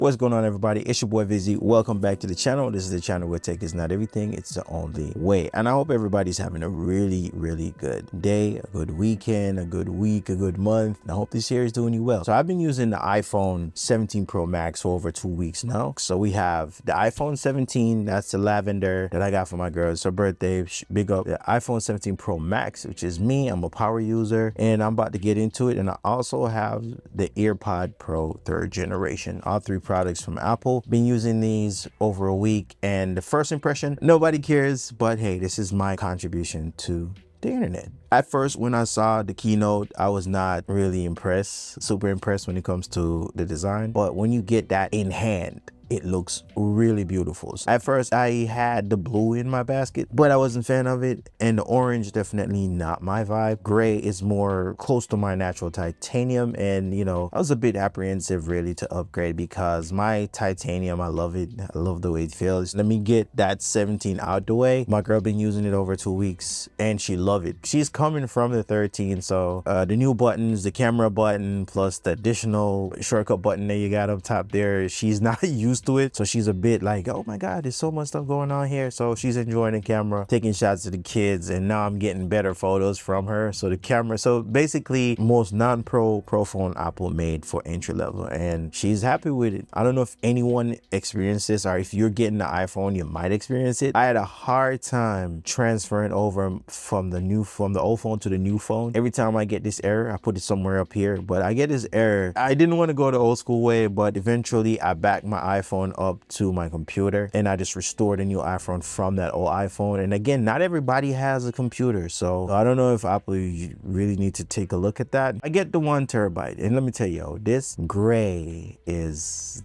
What's going on, everybody? It's your boy Vizzy. Welcome back to the channel. This is the channel where tech is not everything, it's the only way. And I hope everybody's having a really good day, a good weekend, a good week, a good month. And I hope this year is doing you well. So I've been using the iPhone 17 Pro Max for over 2 weeks now. So we have the iPhone 17, that's the Lavender that I got for my girl. It's her birthday. Big up the iPhone 17 Pro Max, which is me. I'm a power user and I'm about to get into it. And I also have the AirPod Pro 3rd generation. All three products from Apple. Been using these over a week, and the first impression, nobody cares, but hey, this is my contribution to the internet. At first, when I saw the keynote, I was not really super impressed when it comes to the design, but when you get that in hand, it looks really beautiful. At first, I had the blue in my basket, but I wasn't a fan of it. And the orange, definitely not my vibe. Gray is more close to my natural titanium. And, you know, I was a bit apprehensive really to upgrade because my titanium, I love it. I love the way it feels. Let me get that 17 out the way. My girl been using it over 2 weeks and she loved it. She's coming from the 13. So the new buttons, the camera button, plus the additional shortcut button that you got up top there, she's not used to it, so she's a bit like, oh my god, there's so much stuff going on here. So she's enjoying the camera, taking shots of the kids, and now I'm getting better photos from her. So the camera, so basically most non-pro phone Apple made for entry level, and she's happy with it. I don't know if anyone experienced this, or if you're getting the iPhone, you might experience it. I had a hard time transferring over from the old phone to the new phone. Every time I get this error, I put it somewhere up here, but I get this error. I didn't want to go the old school way, but eventually I backed my iPhone up to my computer and I just restored a new iPhone from that old iPhone. And again, not everybody has a computer, so I don't know if Apple really need to take a look at that. I get the 1 terabyte, and let me tell you, this gray is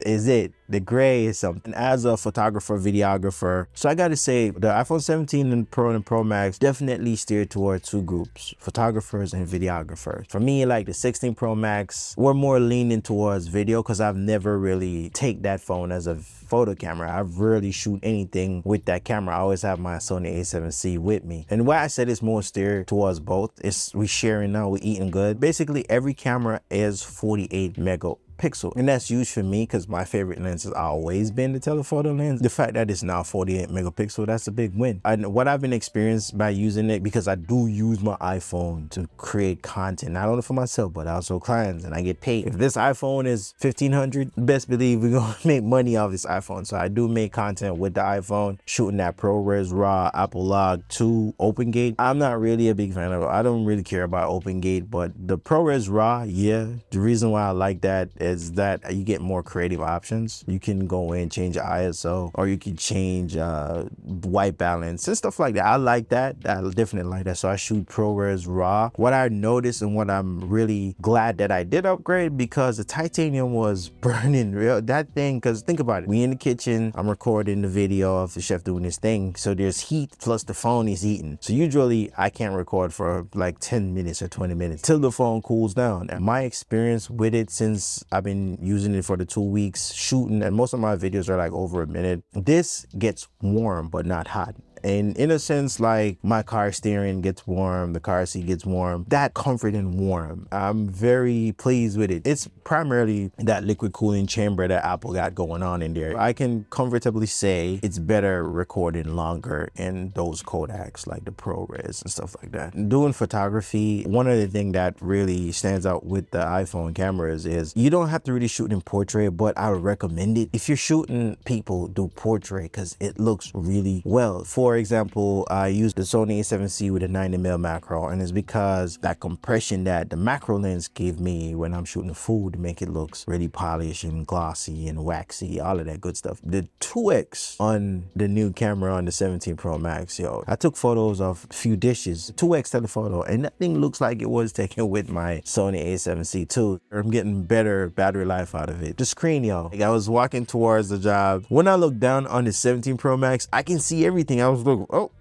it. The gray is something. As a photographer, videographer, so I gotta say the iPhone 17 and Pro Max definitely steered towards two groups: photographers and videographers. For me, like the 16 Pro Max, we're more leaning towards video because I've never really take that phone as a photo camera. I rarely shoot anything with that camera. I always have my Sony A7C with me. And why I said it's more steered towards both is we sharing now, we eating good. Basically, every camera is 48 megapixel, and that's huge for me because my favorite lens has always been the telephoto lens. The fact that it's now 48 megapixel, that's a big win. And what I've been experienced by using it, because I do use my iPhone to create content, not only for myself but also clients, and I get paid. If this iPhone is $1,500, best believe we're gonna make money off this iPhone. So I do make content with the iPhone, shooting that ProRes RAW, Apple Log 2, OpenGate. I'm not really a big fan of it. I don't really care about OpenGate, but the ProRes RAW, yeah, the reason why I like that is that you get more creative options. You can go in, change ISO, or you can change white balance and stuff like that. I like that. I definitely like that. So I shoot ProRes RAW. What I noticed and what I'm really glad that I did upgrade, because the titanium was burning real. That thing, because think about it. We in the kitchen, I'm recording the video of the chef doing his thing. So there's heat plus the phone is heating. So usually I can't record for like 10 minutes or 20 minutes till the phone cools down. And my experience with it, since I've been using it for the 2 weeks shooting, and most of my videos are like over a minute, this gets warm but not hot. And in a sense, like my car steering gets warm, the car seat gets warm, that comfort and warm, I'm very pleased with it. It's primarily that liquid cooling chamber that Apple got going on in there. I can comfortably say it's better recording longer in those Kodaks like the ProRes and stuff like that. Doing photography, one of the things that really stands out with the iPhone cameras is you don't have to really shoot in portrait, but I would recommend it. If you're shooting people, do portrait because it looks really well. For example, I use the Sony A7C with a 90mm macro, and it's because that compression that the macro lens gave me when I'm shooting food make it looks really polished and glossy and waxy, all of that good stuff. The 2x on the new camera on the 17 Pro Max, yo, I took photos of a few dishes, 2x telephoto, and that thing looks like it was taken with my Sony A7C too. I'm getting better battery life out of it. The screen, yo, like I was walking towards the job. When I look down on the 17 Pro Max, I can see everything. I was looking, oh,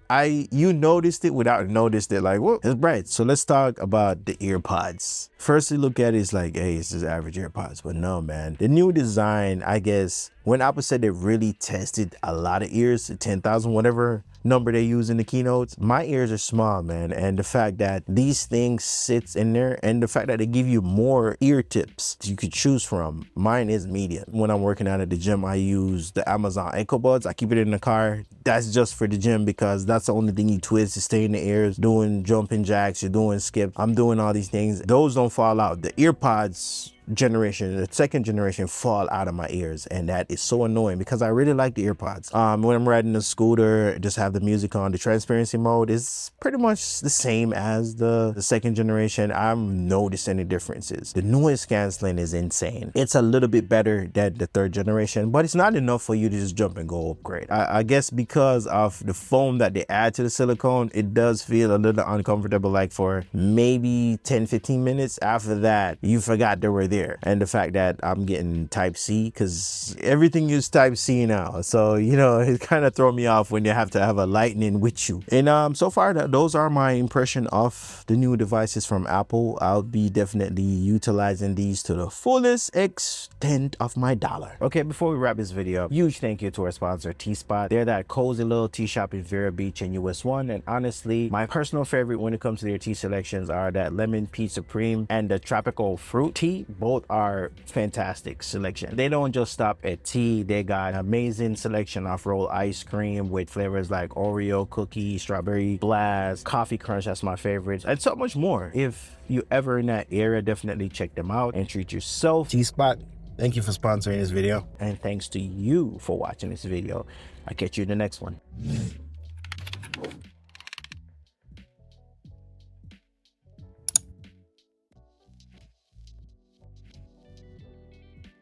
you noticed it without noticed it, like, whoa, it's bright. So let's talk about the AirPods. First you look at it, it's like, hey, it's just average AirPods, but no, man. The new design, I guess, when Apple said they really tested a lot of ears, 10,000, whatever number they use in the keynotes. My ears are small, man, and the fact that these things sits in there, and the fact that they give you more ear tips you could choose from. Mine is medium. When I'm working out at the gym, I use the Amazon Echo Buds. I keep it in the car. That's just for the gym because that's the only thing you twist to stay in the ears. Doing jumping jacks, you're doing skip. I'm doing all these things. Those don't fall out. The AirPods generation, the second generation, fall out of my ears, and that is so annoying because I really like the AirPods. When I'm riding a scooter, just have the music on. The transparency mode is pretty much the same as the second generation. I'm noticing the differences. The noise canceling is insane. It's a little bit better than the third generation, but it's not enough for you to just jump and go upgrade. I guess because of the foam that they add to the silicone, it does feel a little uncomfortable, like for maybe 10-15 minutes. After that, you forgot they were there. And the fact that I'm getting Type-C, because everything is Type-C now, so you know, it kind of throw me off when you have to have a lightning with you. And so far those are my impression of the new devices from Apple. I'll be definitely utilizing these to the fullest extent of my dollar. Okay, before we wrap this video, huge thank you to our sponsor T-Spot. They're that cozy little tea shop in Vero Beach and US 1, and honestly, my personal favorite when it comes to their tea selections are that lemon peach supreme and the tropical fruit tea. Both are fantastic selection. They don't just stop at tea. They got an amazing selection of rolled ice cream with flavors like Oreo cookie, strawberry blast, coffee crunch, that's my favorite, and so much more. If you ever in that area, definitely check them out and treat yourself. T-Spot, thank you for sponsoring this video, and thanks to you for watching this video. I'll catch you in the next one.